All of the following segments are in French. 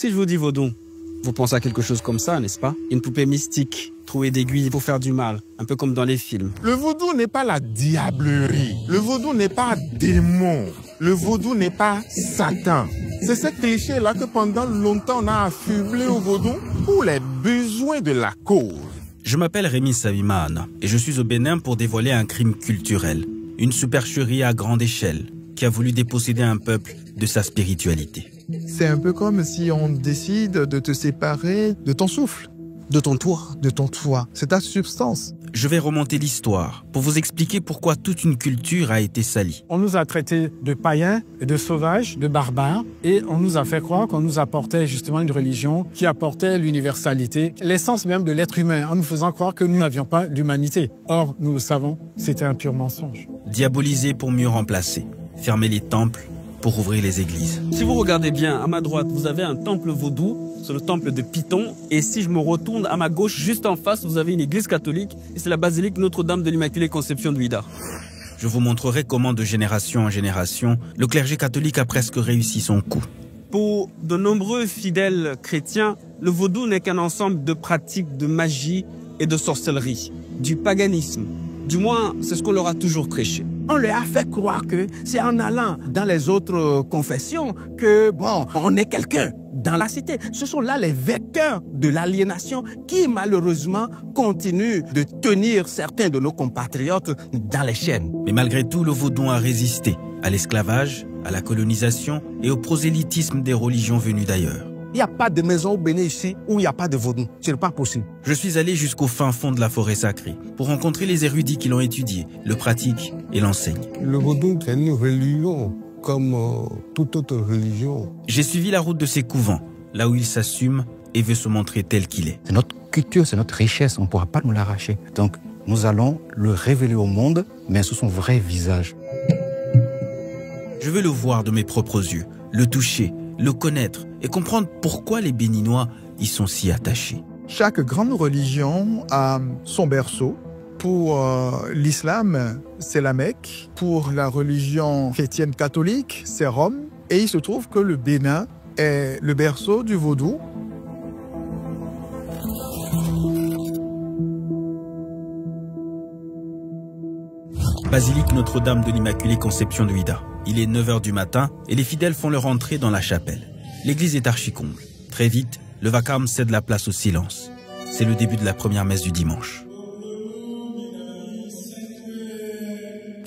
Si je vous dis vaudou, vous pensez à quelque chose comme ça, n'est-ce pas? Une poupée mystique, trouée d'aiguilles pour faire du mal, un peu comme dans les films. Le vaudou n'est pas la diablerie. Le vaudou n'est pas démon. Le vaudou n'est pas Satan. C'est ce cliché-là que pendant longtemps on a affublé au vaudou pour les besoins de la cause. Je m'appelle Rémi Savimana et je suis au Bénin pour dévoiler un crime culturel, une supercherie à grande échelle qui a voulu déposséder un peuple de sa spiritualité. C'est un peu comme si on décide de te séparer de ton souffle. De ton toit. De ton toit. C'est ta substance. Je vais remonter l'histoire pour vous expliquer pourquoi toute une culture a été salie. On nous a traités de païens, de sauvages, de barbares, et on nous a fait croire qu'on nous apportait justement une religion qui apportait l'universalité, l'essence même de l'être humain, en nous faisant croire que nous n'avions pas d'humanité. Or, nous le savons, c'était un pur mensonge. Diaboliser pour mieux remplacer, fermer les temples pour ouvrir les églises. Si vous regardez bien, à ma droite, vous avez un temple vaudou, c'est le temple de Python. Et si je me retourne à ma gauche, juste en face, vous avez une église catholique. Et c'est la basilique Notre-Dame de l'Immaculée Conception de Ouidah. Je vous montrerai comment de génération en génération, le clergé catholique a presque réussi son coup. Pour de nombreux fidèles chrétiens, le vaudou n'est qu'un ensemble de pratiques de magie et de sorcellerie, du paganisme. Du moins, c'est ce qu'on leur a toujours prêché. On leur a fait croire que c'est en allant dans les autres confessions que, bon, on est quelqu'un dans la cité. Ce sont là les vecteurs de l'aliénation qui, malheureusement, continuent de tenir certains de nos compatriotes dans les chaînes. Mais malgré tout, le vaudou a résisté à l'esclavage, à la colonisation et au prosélytisme des religions venues d'ailleurs. Il n'y a pas de maison au Bénin ici où il n'y a pas de vaudou. Ce n'est pas possible. Je suis allé jusqu'au fin fond de la forêt sacrée pour rencontrer les érudits qui l'ont étudié, le pratiquent et l'enseignent. Le vaudou, c'est une religion comme toute autre religion. J'ai suivi la route de ces couvents, là où il s'assume et veut se montrer tel qu'il est. C'est notre culture, c'est notre richesse, on ne pourra pas nous l'arracher. Donc nous allons le révéler au monde, mais sous son vrai visage. Je veux le voir de mes propres yeux, le toucher, le connaître et comprendre pourquoi les Béninois y sont si attachés. Chaque grande religion a son berceau. Pour l'islam, c'est la Mecque. Pour la religion chrétienne catholique, c'est Rome. Et il se trouve que le Bénin est le berceau du vaudou. Basilique Notre-Dame de l'Immaculée Conception de Ouidah. Il est 9 h du matin et les fidèles font leur entrée dans la chapelle. L'église est archi-comble. Très vite, le vacarme cède la place au silence. C'est le début de la première messe du dimanche.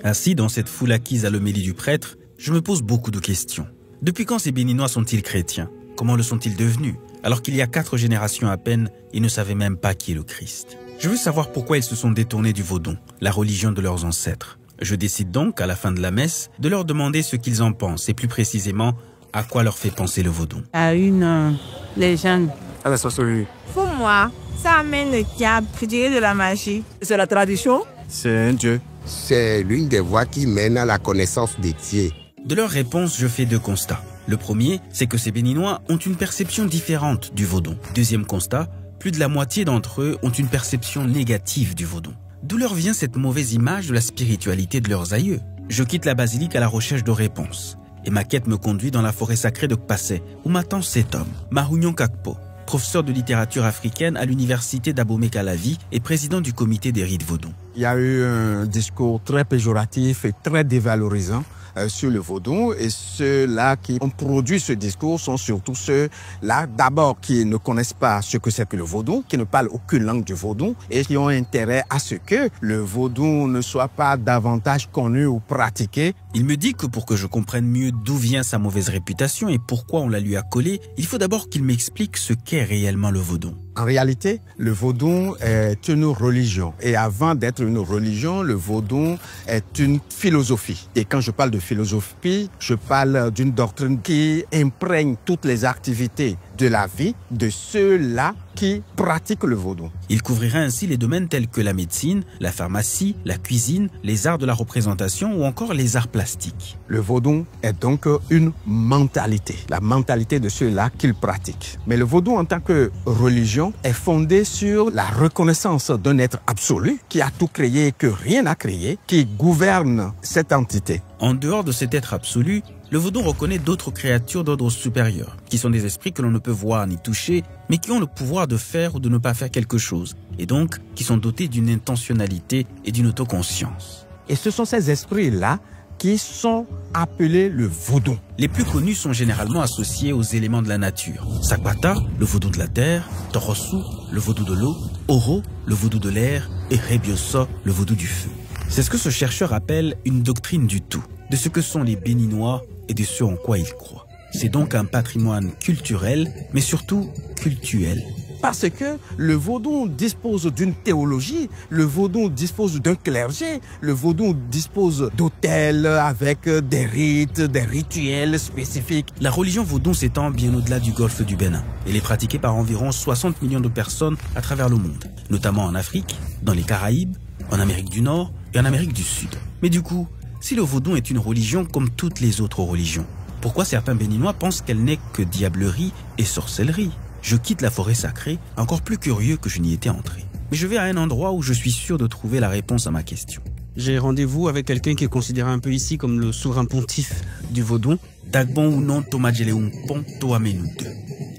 Ainsi, dans cette foule acquise à l'homélie du prêtre, je me pose beaucoup de questions. Depuis quand ces Béninois sont-ils chrétiens? Comment le sont-ils devenus? Alors qu'il y a 4 générations à peine, ils ne savaient même pas qui est le Christ. Je veux savoir pourquoi ils se sont détournés du vaudou, la religion de leurs ancêtres. Je décide donc, à la fin de la messe, de leur demander ce qu'ils en pensent et plus précisément, à quoi leur fait penser le vaudou. À une légende. À la sorcellerie. Pour moi, ça amène le diable, je dirais de la magie. C'est la tradition. C'est un dieu. C'est l'une des voies qui mène à la connaissance des dieux. De leurs réponses, je fais 2 constats. Le premier, c'est que ces Béninois ont une perception différente du vaudou. Deuxième constat, plus de la moitié d'entre eux ont une perception négative du vaudou. D'où leur vient cette mauvaise image de la spiritualité de leurs aïeux? Je quitte la basilique à la recherche de réponses. Et ma quête me conduit dans la forêt sacrée de Kpassé, où m'attend cet homme, Mahounian Kakpo, professeur de littérature africaine à l'université d'Abomey-Calavi et président du comité des rites vaudou. Il y a eu un discours très péjoratif et très dévalorisant sur le vaudou, et ceux-là qui ont produit ce discours sont surtout ceux-là d'abord qui ne connaissent pas ce que c'est que le vaudou, qui ne parlent aucune langue du vaudou et qui ont intérêt à ce que le vaudou ne soit pas davantage connu ou pratiqué. Il me dit que pour que je comprenne mieux d'où vient sa mauvaise réputation et pourquoi on la lui a collée, il faut d'abord qu'il m'explique ce qu'est réellement le vaudou. En réalité, le vaudou est une religion. Et avant d'être une religion, le vaudou est une philosophie. Et quand je parle de philosophie, je parle d'une doctrine qui imprègne toutes les activités de la vie de ceux-là qui pratiquent le vaudou. Il couvrira ainsi les domaines tels que la médecine, la pharmacie, la cuisine, les arts de la représentation ou encore les arts plastiques. Le vaudou est donc une mentalité, la mentalité de ceux-là qui le pratiquent. Mais le vaudou en tant que religion est fondé sur la reconnaissance d'un être absolu qui a tout créé et que rien n'a créé, qui gouverne cette entité. En dehors de cet être absolu, le vaudou reconnaît d'autres créatures d'ordre supérieur, qui sont des esprits que l'on ne peut voir ni toucher, mais qui ont le pouvoir de faire ou de ne pas faire quelque chose, et donc qui sont dotés d'une intentionnalité et d'une autoconscience. Et ce sont ces esprits-là qui sont appelés le vaudou. Les plus connus sont généralement associés aux éléments de la nature. Sagbata, le vaudou de la terre, Torosu, le vaudou de l'eau, Oro, le vaudou de l'air, et Rebioso, le vaudou du feu. C'est ce que ce chercheur appelle une doctrine du tout, de ce que sont les Béninois et de ce en quoi ils croient. C'est donc un patrimoine culturel, mais surtout cultuel. Parce que le vaudou dispose d'une théologie, le vaudou dispose d'un clergé, le vaudou dispose d'hôtels avec des rites, des rituels spécifiques. La religion vaudou s'étend bien au-delà du golfe du Bénin. Elle est pratiquée par environ 60 millions de personnes à travers le monde, notamment en Afrique, dans les Caraïbes, en Amérique du Nord et en Amérique du Sud. Mais du coup, si le vaudou est une religion comme toutes les autres religions, pourquoi certains Béninois pensent qu'elle n'est que diablerie et sorcellerie? Je quitte la forêt sacrée, encore plus curieux que je n'y étais entré. Mais je vais à un endroit où je suis sûr de trouver la réponse à ma question. J'ai rendez-vous avec quelqu'un qui est considéré un peu ici comme le souverain pontife du vaudou. Dagbon ou non Tomadjeleompon Toamenu II.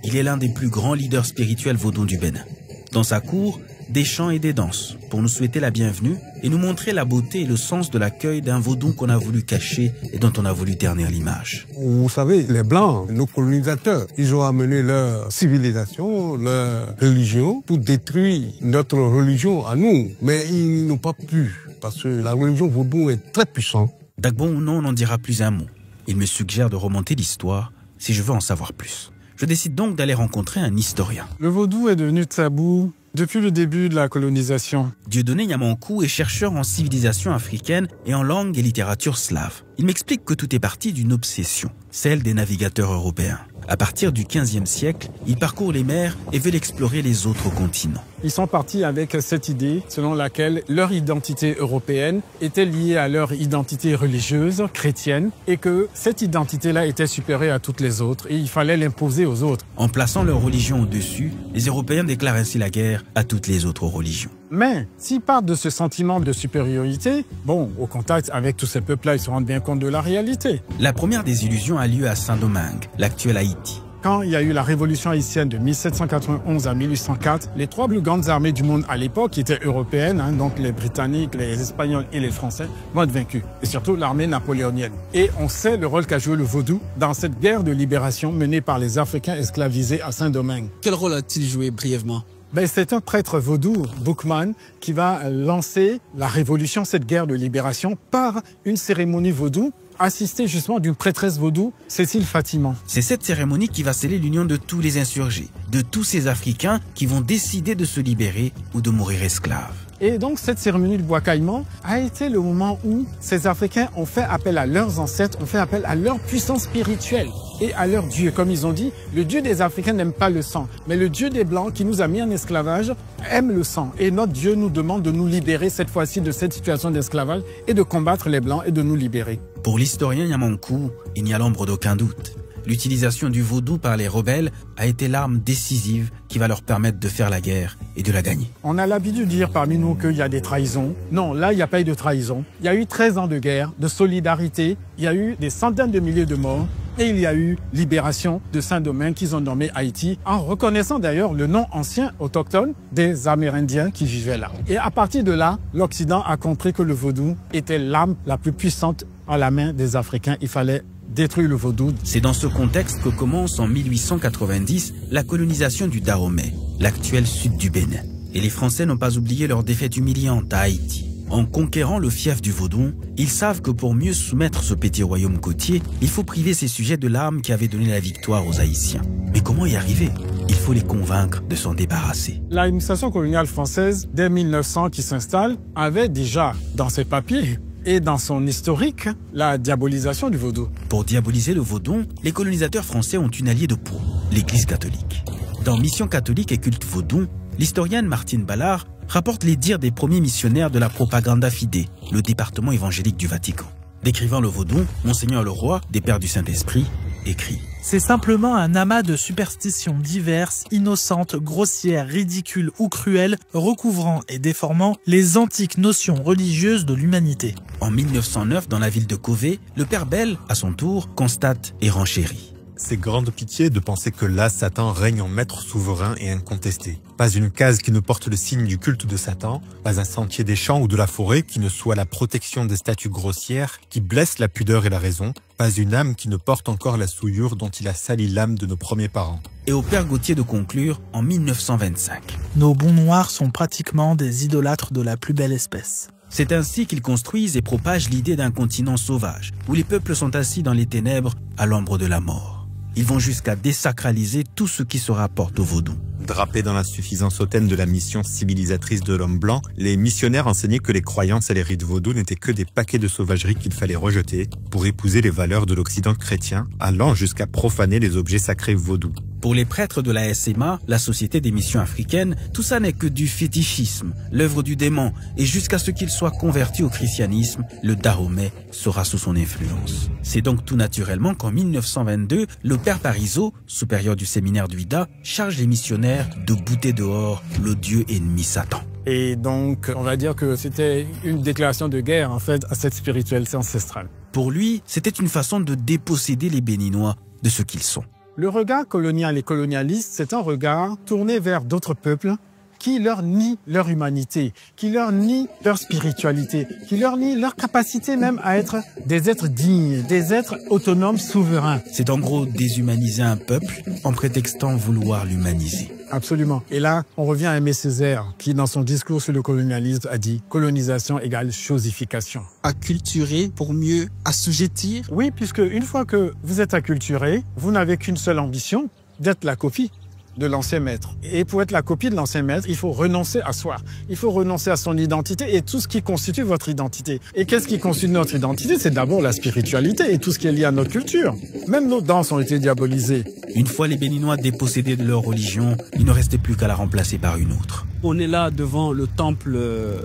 Il est l'un des plus grands leaders spirituels vaudous du Bénin. Dans sa cour, des chants et des danses pour nous souhaiter la bienvenue et nous montrer la beauté et le sens de l'accueil d'un vaudou qu'on a voulu cacher et dont on a voulu ternir l'image. Vous savez, les Blancs, nos colonisateurs, ils ont amené leur civilisation, leur religion pour détruire notre religion à nous. Mais ils n'ont pas pu, parce que la religion vaudou est très puissante. Dagbon ou non n'en dira plus un mot. Il me suggère de remonter l'histoire si je veux en savoir plus. Je décide donc d'aller rencontrer un historien. Le vaudou est devenu tabou depuis le début de la colonisation. Dieudonné Yamankou est chercheur en civilisation africaine et en langue et littérature slave. Il m'explique que tout est parti d'une obsession, celle des navigateurs européens. À partir du XVe siècle, ils parcourent les mers et veulent explorer les autres continents. Ils sont partis avec cette idée selon laquelle leur identité européenne était liée à leur identité religieuse, chrétienne, et que cette identité-là était supérieure à toutes les autres et il fallait l'imposer aux autres. En plaçant leur religion au-dessus, les Européens déclarent ainsi la guerre à toutes les autres religions. Mais s'ils partent de ce sentiment de supériorité, bon, au contact avec tous ces peuples-là, ils se rendent bien compte de la réalité. La première des illusions a lieu à Saint-Domingue, l'actuel Haïti. Quand il y a eu la révolution haïtienne de 1791 à 1804, les trois plus grandes armées du monde à l'époque, qui étaient européennes, donc les Britanniques, les Espagnols et les Français, vont être vaincus. Et surtout l'armée napoléonienne. Et on sait le rôle qu'a joué le vaudou dans cette guerre de libération menée par les Africains esclavisés à Saint-Domingue. Quel rôle a-t-il joué brièvement? C'est un prêtre vaudou, Boukman, qui va lancer la révolution, cette guerre de libération, par une cérémonie vaudou, assistée justement d'une prêtresse vaudou, Cécile Fatiman. C'est cette cérémonie qui va sceller l'union de tous les insurgés, de tous ces Africains qui vont décider de se libérer ou de mourir esclaves. Et donc cette cérémonie de bois caïman a été le moment où ces Africains ont fait appel à leurs ancêtres, ont fait appel à leur puissance spirituelle et à leur Dieu. Comme ils ont dit, le Dieu des Africains n'aime pas le sang, mais le Dieu des Blancs qui nous a mis en esclavage aime le sang. Et notre Dieu nous demande de nous libérer cette fois-ci de cette situation d'esclavage et de combattre les Blancs et de nous libérer. Pour l'historien Yamankou, il n'y a l'ombre d'aucun doute. L'utilisation du vaudou par les rebelles a été l'arme décisive qui va leur permettre de faire la guerre et de la gagner. On a l'habitude de dire parmi nous qu'il y a des trahisons. Non, là, il n'y a pas eu de trahison. Il y a eu 13 ans de guerre, de solidarité. Il y a eu des centaines de milliers de morts. Et il y a eu libération de Saint-Domingue qu'ils ont nommé Haïti, en reconnaissant d'ailleurs le nom ancien autochtone des Amérindiens qui vivaient là. Et à partir de là, l'Occident a compris que le vaudou était l'arme la plus puissante en la main des Africains. Il fallait détruire le vaudou. C'est dans ce contexte que commence en 1890 la colonisation du Dahomey, l'actuel sud du Bénin. Et les Français n'ont pas oublié leur défaite humiliante à Haïti. En conquérant le fief du vaudou, ils savent que pour mieux soumettre ce petit royaume côtier, il faut priver ces sujets de l'arme qui avait donné la victoire aux Haïtiens. Mais comment y arriver? Il faut les convaincre de s'en débarrasser. L'administration coloniale française, dès 1900 qui s'installe, avait déjà dans ses papiers et dans son historique la diabolisation du vaudou. Pour diaboliser le vaudou, les colonisateurs français ont une alliée de proue, l'Église catholique. Dans Mission catholique et culte vaudou, l'historienne Martine Ballard rapporte les dires des premiers missionnaires de la Propaganda Fide, le département évangélique du Vatican. Décrivant le vaudou, Monseigneur Leroy, des Pères du Saint-Esprit, écrit. C'est simplement un amas de superstitions diverses, innocentes, grossières, ridicules ou cruelles, recouvrant et déformant les antiques notions religieuses de l'humanité. En 1909, dans la ville de Kové, le père Bell, à son tour, constate et renchérit. C'est grande pitié de penser que là, Satan règne en maître souverain et incontesté. Pas une case qui ne porte le signe du culte de Satan, pas un sentier des champs ou de la forêt qui ne soit la protection des statues grossières qui blessent la pudeur et la raison, pas une âme qui ne porte encore la souillure dont il a sali l'âme de nos premiers parents. Et au père Gauthier de conclure en 1925. Nos bons noirs sont pratiquement des idolâtres de la plus belle espèce. C'est ainsi qu'ils construisent et propagent l'idée d'un continent sauvage, où les peuples sont assis dans les ténèbres à l'ombre de la mort. Ils vont jusqu'à désacraliser tout ce qui se rapporte au vaudou. Drapés dans l'insuffisance hautaine de la mission civilisatrice de l'homme blanc, les missionnaires enseignaient que les croyances et les rites vaudous n'étaient que des paquets de sauvagerie qu'il fallait rejeter pour épouser les valeurs de l'Occident chrétien, allant jusqu'à profaner les objets sacrés vaudous. Pour les prêtres de la SMA, la Société des missions africaines, tout ça n'est que du fétichisme, l'œuvre du démon, et jusqu'à ce qu'il soit converti au christianisme, le Dahomey sera sous son influence. C'est donc tout naturellement qu'en 1922, le père Parizeau, supérieur du séminaire d'Ouida, charge les missionnaires de bouter dehors le dieu ennemi Satan. Et donc, on va dire que c'était une déclaration de guerre, en fait, à cette spiritualité ancestrale. Pour lui, c'était une façon de déposséder les Béninois de ce qu'ils sont. Le regard colonial et colonialiste, c'est un regard tourné vers d'autres peuples qui leur nient leur humanité, qui leur nient leur spiritualité, qui leur nient leur capacité même à être des êtres dignes, des êtres autonomes, souverains. C'est en gros déshumaniser un peuple en prétextant vouloir l'humaniser. Absolument. Et là, on revient à Aimé Césaire, qui dans son discours sur le colonialisme a dit « colonisation égale chosification ». Acculturer pour mieux assujettir. Oui, puisque une fois que vous êtes acculturé, vous n'avez qu'une seule ambition, d'être la copie de l'ancien maître. Et pour être la copie de l'ancien maître, il faut renoncer à soi. Il faut renoncer à son identité et tout ce qui constitue votre identité. Et qu'est-ce qui constitue notre identité? C'est d'abord la spiritualité et tout ce qui est lié à notre culture. Même nos danses ont été diabolisées. Une fois les Béninois dépossédés de leur religion, il ne restait plus qu'à la remplacer par une autre. On est là devant le temple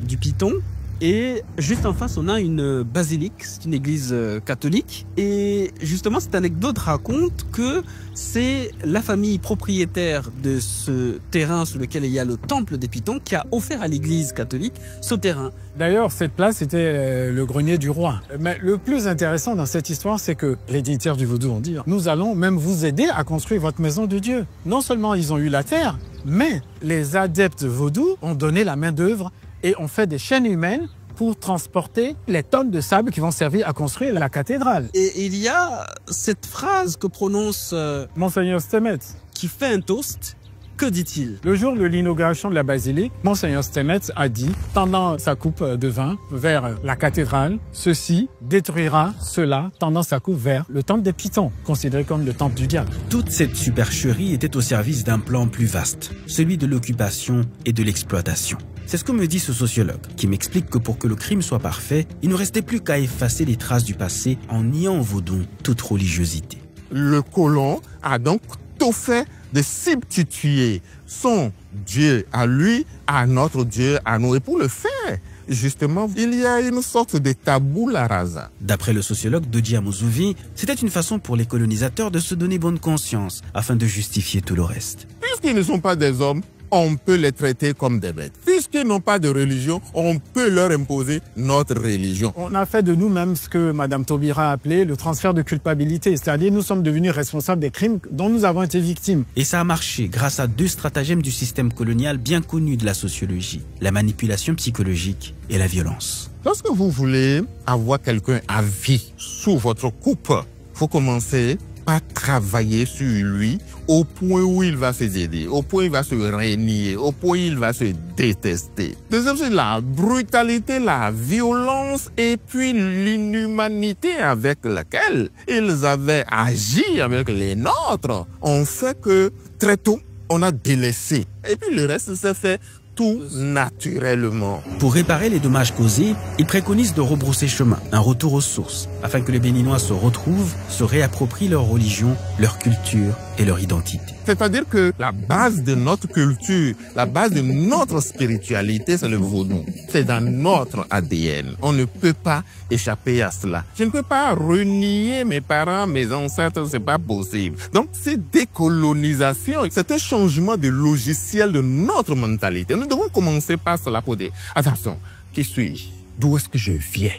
du Python. Et juste en face, on a une basilique, c'est une église catholique. Et justement, cette anecdote raconte que c'est la famille propriétaire de ce terrain sur lequel il y a le temple des Pythons qui a offert à l'église catholique ce terrain. D'ailleurs, cette place était le grenier du roi. Mais le plus intéressant dans cette histoire, c'est que les dignitaires du vaudou ont dit « Nous allons même vous aider à construire votre maison de Dieu ». Non seulement ils ont eu la terre, mais les adeptes vaudous ont donné la main-d'œuvre et on fait des chaînes humaines pour transporter les tonnes de sable qui vont servir à construire la cathédrale. Et il y a cette phrase que prononce Monseigneur Stemmet, qui fait un toast. Que dit-il? Le jour de l'inauguration de la basilique, Monseigneur Stemmet a dit, tendant sa coupe de vin vers la cathédrale, ceci détruira cela, tendant sa coupe vers le temple des Pythons, considéré comme le temple du diable. Toute cette supercherie était au service d'un plan plus vaste, celui de l'occupation et de l'exploitation. C'est ce que me dit ce sociologue, qui m'explique que pour que le crime soit parfait, il ne restait plus qu'à effacer les traces du passé en niant au vaudou toute religiosité. Le colon a donc tout fait de substituer son Dieu à lui, à notre Dieu à nous. Et pour le faire, justement, il y a une sorte de tabula rasa. D'après le sociologue Dodi Amouzuvi, c'était une façon pour les colonisateurs de se donner bonne conscience afin de justifier tout le reste. Puisqu'ils ne sont pas des hommes, on peut les traiter comme des bêtes. Puisqu'ils n'ont pas de religion, on peut leur imposer notre religion. On a fait de nous-mêmes ce que Mme Taubira a appelé le transfert de culpabilité, c'est-à-dire nous sommes devenus responsables des crimes dont nous avons été victimes. Et ça a marché grâce à deux stratagèmes du système colonial bien connus de la sociologie, la manipulation psychologique et la violence. Lorsque vous voulez avoir quelqu'un à vie sous votre coupe, il faut commencer à travailler sur lui au point où il va se aider, au point où il va se renier, au point où il va se détester. Deuxième, c'est la brutalité, la violence et puis l'inhumanité avec laquelle ils avaient agi avec les nôtres. On fait que très tôt, on a délaissé. Et puis le reste s'est fait tout naturellement. Pour réparer les dommages causés, il préconise de rebrousser chemin, un retour aux sources, afin que les Béninois se retrouvent, se réapproprient leur religion, leur culture et leur identité. C'est-à-dire que la base de notre culture, la base de notre spiritualité, c'est le vaudou. C'est dans notre ADN. On ne peut pas échapper à cela. Je ne peux pas renier mes parents, mes ancêtres, c'est pas possible. Donc, cette décolonisation, c'est un changement de logiciel de notre mentalité. Nous devons commencer par cela pour dire, attention, qui suis-je? D'où est-ce que je viens?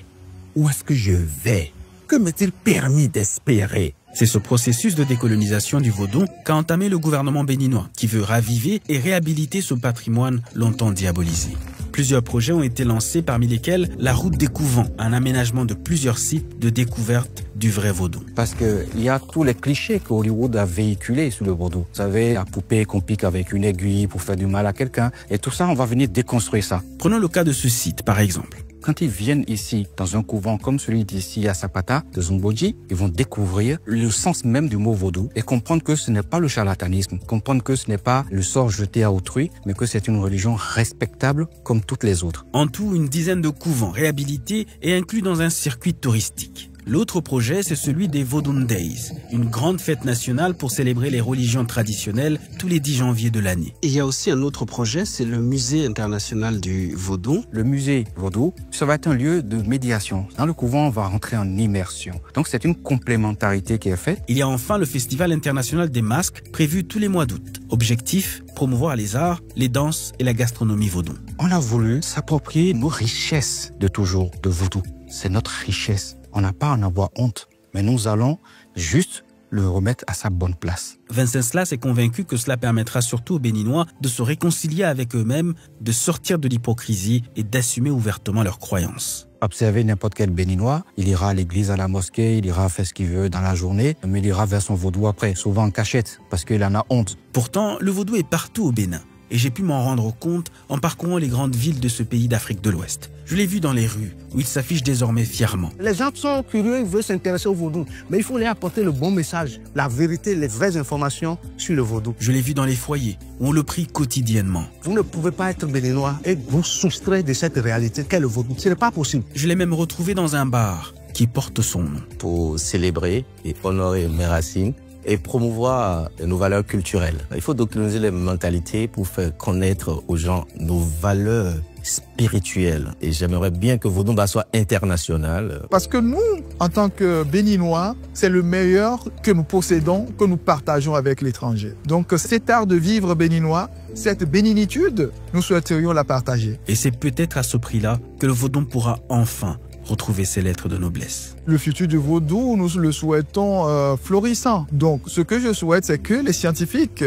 Où est-ce que je vais? Que m'est-il permis d'espérer? C'est ce processus de décolonisation du vaudou qu'a entamé le gouvernement béninois, qui veut raviver et réhabiliter ce patrimoine longtemps diabolisé. Plusieurs projets ont été lancés, parmi lesquels la route des couvents, un aménagement de plusieurs sites de découverte du vrai vaudou. Parce qu'il y a tous les clichés que Hollywood a véhiculés sur le vaudou. Vous savez, la poupée qu'on pique avec une aiguille pour faire du mal à quelqu'un. Et tout ça, on va venir déconstruire ça. Prenons le cas de ce site, par exemple. Quand ils viennent ici, dans un couvent comme celui d'ici à Sapata, de Zumboji, ils vont découvrir le sens même du mot vaudou et comprendre que ce n'est pas le charlatanisme, comprendre que ce n'est pas le sort jeté à autrui, mais que c'est une religion respectable comme toutes les autres. En tout, une dizaine de couvents réhabilités et inclus dans un circuit touristique. L'autre projet, c'est celui des Vodun Days, une grande fête nationale pour célébrer les religions traditionnelles tous les 10 janvier de l'année. Il y a aussi un autre projet, c'est le musée international du vaudou. Le musée vaudou, ça va être un lieu de médiation. Dans le couvent, on va rentrer en immersion. Donc c'est une complémentarité qui est faite. Il y a enfin le Festival international des masques, prévu tous les mois d'août. Objectif, promouvoir les arts, les danses et la gastronomie vaudou. On a voulu s'approprier nos richesses de toujours, de vaudou. C'est notre richesse. On n'a pas à en avoir honte, mais nous allons juste le remettre à sa bonne place. Wenceslas est convaincu que cela permettra surtout aux Béninois de se réconcilier avec eux-mêmes, de sortir de l'hypocrisie et d'assumer ouvertement leurs croyances. Observez n'importe quel Béninois, il ira à l'église, à la mosquée, il ira faire ce qu'il veut dans la journée, mais il ira vers son vaudou après, souvent en cachette, parce qu'il en a honte. Pourtant, le vaudou est partout au Bénin. Et j'ai pu m'en rendre compte en parcourant les grandes villes de ce pays d'Afrique de l'Ouest. Je l'ai vu dans les rues, où il s'affiche désormais fièrement. Les gens sont curieux, ils veulent s'intéresser au vaudou, mais il faut leur apporter le bon message, la vérité, les vraies informations sur le vaudou. Je l'ai vu dans les foyers, où on le prie quotidiennement. Vous ne pouvez pas être béninois et vous soustraire de cette réalité qu'est le vaudou. Ce n'est pas possible. Je l'ai même retrouvé dans un bar qui porte son nom. Pour célébrer et honorer mes racines, et promouvoir nos valeurs culturelles. Il faut décoloniser les mentalités pour faire connaître aux gens nos valeurs spirituelles. Et j'aimerais bien que Vaudou soit international. Parce que nous, en tant que Béninois, c'est le meilleur que nous possédons, que nous partageons avec l'étranger. Donc cet art de vivre béninois, cette béninitude, nous souhaiterions la partager. Et c'est peut-être à ce prix-là que le Vaudou pourra enfin retrouver ses lettres de noblesse. Le futur du vaudou, nous le souhaitons florissant. Donc, ce que je souhaite, c'est que les scientifiques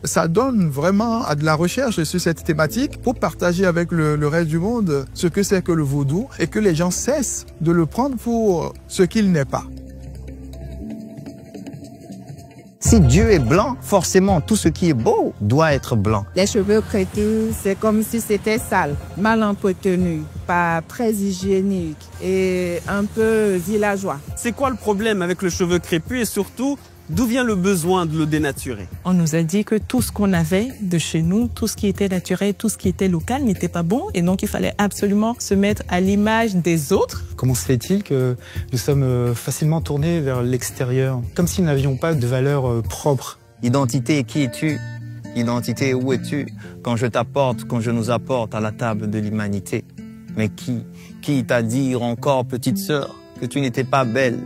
s'adonnent vraiment à de la recherche sur cette thématique pour partager avec le reste du monde ce que c'est que le vaudou et que les gens cessent de le prendre pour ce qu'il n'est pas. Si Dieu est blanc, forcément, tout ce qui est beau doit être blanc. Les cheveux crépus, c'est comme si c'était sale, mal entretenu, pas très hygiénique et un peu villageois. C'est quoi le problème avec le cheveu crépus et surtout, d'où vient le besoin de le dénaturer? On nous a dit que tout ce qu'on avait de chez nous, tout ce qui était naturel, tout ce qui était local n'était pas bon et donc il fallait absolument se mettre à l'image des autres. Comment se fait-il que nous sommes facilement tournés vers l'extérieur, comme si nous n'avions pas de valeur propre? Identité, qui es-tu? Identité, où es-tu? Quand je t'apporte, quand je nous apporte à la table de l'humanité. Mais qui t'a dit encore, petite sœur, que tu n'étais pas belle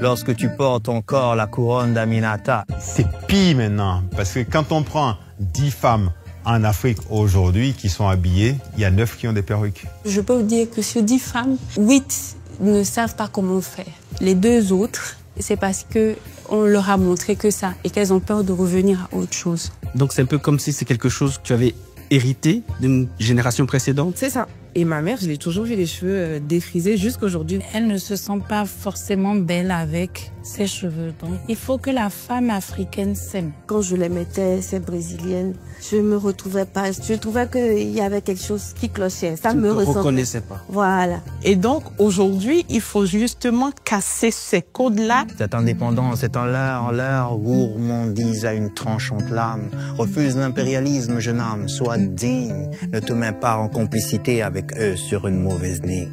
lorsque tu portes encore la couronne d'Aminata? C'est pire maintenant, parce que quand on prend 10 femmes en Afrique aujourd'hui qui sont habillées, il y a 9 qui ont des perruques. Je peux vous dire que sur 10 femmes, 8 ne savent pas comment faire. Les 2 autres, c'est parce que on leur a montré que ça et qu'elles ont peur de revenir à autre chose. Donc c'est un peu comme si c'est quelque chose que tu avais hérité d'une génération précédente? C'est ça. Et ma mère, je l'ai toujours vu les cheveux défrisés jusqu'à aujourd'hui. Elle ne se sent pas forcément belle avec ses cheveux. Donc, il faut que la femme africaine s'aime. Quand je les mettais, ces brésiliennes, je me retrouvais pas. Je trouvais qu'il y avait quelque chose qui clochait. Ça me ressemblait. Tu ne reconnaissais pas. Voilà. Et donc, aujourd'hui, il faut justement casser ces codes-là. Cette indépendance est en l'air, gourmandise à une tranchante lame. Refuse l'impérialisme, jeune âme, sois digne. Ne te mets pas en complicité avec eux sur une mauvaise ligne.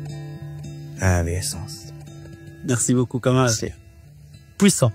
Essence. Merci beaucoup, Kamal. Merci. Puissant.